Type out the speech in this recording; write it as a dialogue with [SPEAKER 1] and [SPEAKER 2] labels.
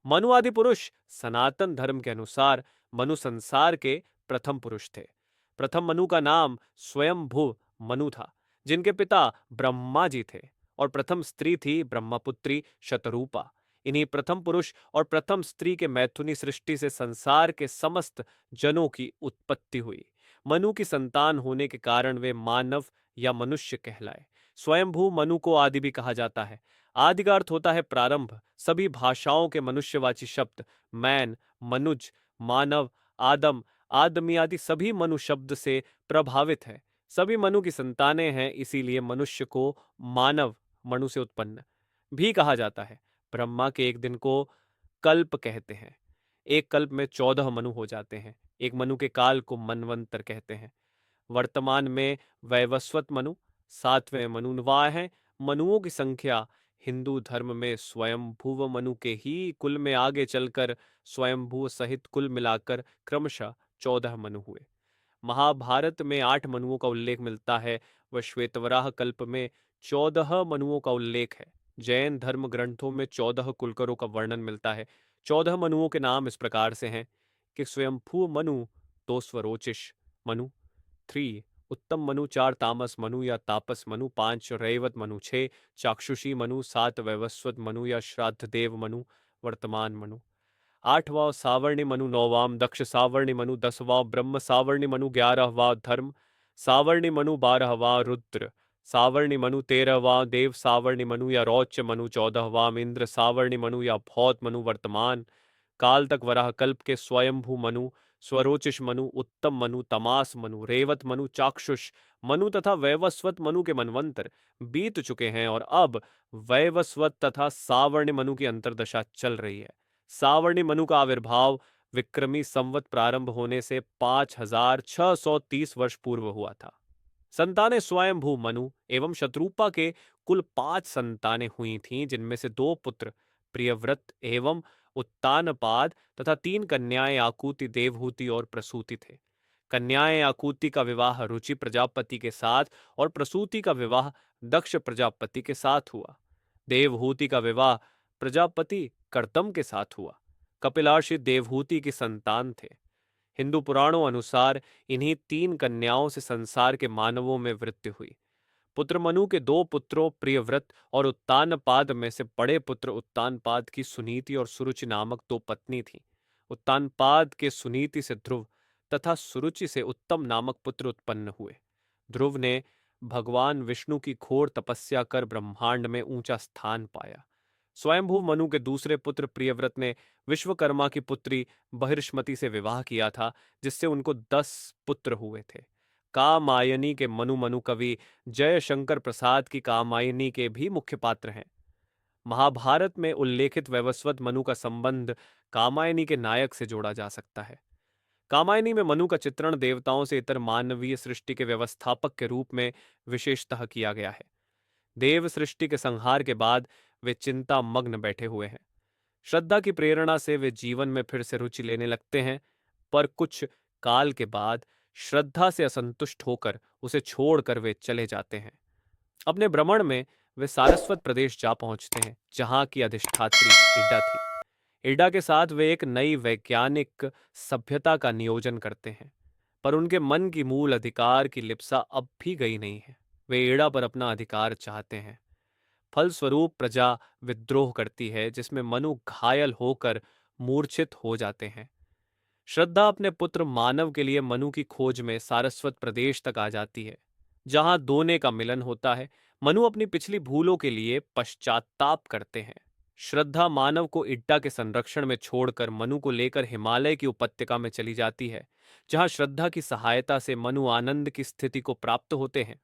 [SPEAKER 1] मनु आदि पुरुष सनातन धर्म के अनुसार मनु संसार के प्रथम पुरुष थे। प्रथम मनु का नाम स्वयंभू मनु था, जिनके पिता ब्रह्मा जी थे, और प्रथम स्त्री थी ब्रह्मपुत्री शतरूपा। इन्हीं प्रथम पुरुष और प्रथम स्त्री के मैथुनी सृष्टि से संसार के समस्त जनों की उत्पत्ति हुई। मनु की संतान होने के कारण वे मानव या मनुष्य कहलाए। स्वयंभू मनु को आदि भी कहा जाता है। आदि का अर्थ होता है प्रारंभ। सभी भाषाओं के मनुष्यवाची शब्द मैन, मनुज, मानव, आदम, आदमी आदि सभी मनु शब्द से प्रभावित है। सभी मनु की संतानें हैं, इसीलिए मनुष्य को मानव मनु से उत्पन्न भी कहा जाता है। ब्रह्मा के एक दिन को कल्प कहते हैं। एक कल्प में 14 मनु हो जाते हैं। एक मनु के काल को मनवंतर कहते हैं। वर्तमान में वैवस्वत मनु 7वें मनुवाह हैं। मनुओं की संख्या हिंदू धर्म में स्वयंभुव मनु के ही कुल में आगे चलकर स्वयंभू सहित कुल मिलाकर क्रमशः 14 मनु हुए। महाभारत में 8 मनुओं का उल्लेख मिलता है व श्वेतवराह कल्प में 14 मनुओं का उल्लेख है। जैन धर्म ग्रंथों में 14 कुलकरों का वर्णन मिलता है। 14 मनुओं के नाम इस प्रकार से हैं कि स्वयंभू मनु 2 स्वरोचिष मनु, 3 उत्तम मनु, 4 तामस मनु या तापस मनु, 5 रैवत मनु, 6 चाक्षुषी मनु, 7 वैवस्वत मनु या श्राद्ध देव मनु वर्तमान मनु, 8वां सावर्णी मनु, 9वां दक्ष सावर्णी मनु, 10वां ब्रह्म सावर्णी मनु, 11वां धर्म सावर्णी मनु, 12वां रुद्र सावर्णी मनु, 13वां देव सावर्णी मनु या रौच्य मनु, 14वां इंद्र सावर्णी मनु या भौत मनु वर्तमान काल तक वराह कल्प के स्वयंभू मनु, स्वरोचिष मनु, उत्तम मनु, तमास मनु, रेवत मनु, चाक्षुष मनु तथा वैवस्वत मनु के मनवंतर बीत चुके हैं और अब वैवस्वत तथा सावर्णी मनु की अंतर्दशा चल रही है। सावर्णी मनु का आविर्भाव विक्रमी संवत प्रारंभ होने से 5630 वर्ष पूर्व हुआ था। संतानें स्वयंभू मनु एवं शत्रुपा के कुल 5 संतानें हुई थीं, जिनमें से 2 पुत्र प्रियव्रत एवं उत्तानपाद तथा 3 कन्याएं आकुति, देवहूति और प्रसूति थे। कन्याएं आकुति का विवाह रुचि प्रजापति के साथ और प्रसूति का विवाह दक्ष प्रजापति के साथ हुआ। देवहूति का विवाह प्रजापति कर्दम के साथ हुआ। कपिलार्षि देवहूति की संतान थे। हिंदू पुराणों अनुसार इन्हीं 3 कन्याओं से संसार के मानवों में वृद्धि हुई। पुत्र मनु के 2 पुत्रों प्रियव्रत और उत्तानपाद में से बड़े पुत्र उत्तानपाद की सुनीति और सुरुचि नामक 2 पत्नी थीं। उत्तानपाद के सुनीति से ध्रुव तथा सुरुचि से उत्तम नामक पुत्र उत्पन्न हुए। ध्रुव ने भगवान विष्णु की घोर तपस्या कर ब्रह्मांड में ऊंचा स्थान पाया। स्वयंभू मनु के दूसरे पुत्र प्रियव्रत ने विश्वकर्मा की पुत्री बहिर्ष्मति से विवाह किया था, जिससे उनको 10 पुत्र हुए थे। कामायनी के मनु मनु कवि जयशंकर प्रसाद की कामायनी के भी मुख्य पात्र हैं। महाभारत में उल्लेखित वैवस्वत मनु का संबंध कामायनी के नायक से जोड़ा जा सकता है। कामायनी में मनु का चित्रण देवताओं से इतर मानवीय सृष्टि के व्यवस्थापक के रूप में विशेषतः किया गया है। देव सृष्टि के संहार के बाद वे चिंता मग्न बैठे हुए हैं। श्रद्धा की प्रेरणा से वे जीवन में फिर से रुचि लेने लगते हैं, पर कुछ काल के बाद श्रद्धा से असंतुष्ट होकर उसे छोड़कर वे चले जाते हैं। अपने भ्रमण में वे सारस्वत प्रदेश जा पहुंचते हैं, जहां की अधिष्ठात्री इड्डा थी। इड्डा के साथ वे एक नई वैज्ञानिक सभ्यता का नियोजन करते हैं, पर उनके मन की मूल अधिकार की लिप्सा अब भी गई नहीं है। वे इड्डा पर अपना अधिकार चाहते हैं। फलस्वरूप प्रजा विद्रोह करती है, जिसमें मनु घायल होकर मूर्छित हो जाते हैं। श्रद्धा अपने पुत्र मानव के लिए मनु की खोज में सारस्वत प्रदेश तक आ जाती है, जहां दोने का मिलन होता है। मनु अपनी पिछली भूलों के लिए पश्चाताप करते हैं। श्रद्धा मानव को इड्डा के संरक्षण में छोड़कर मनु को लेकर हिमालय की उपत्यका में चली जाती है, जहां श्रद्धा की सहायता से मनु आनंद की स्थिति को प्राप्त होते हैं।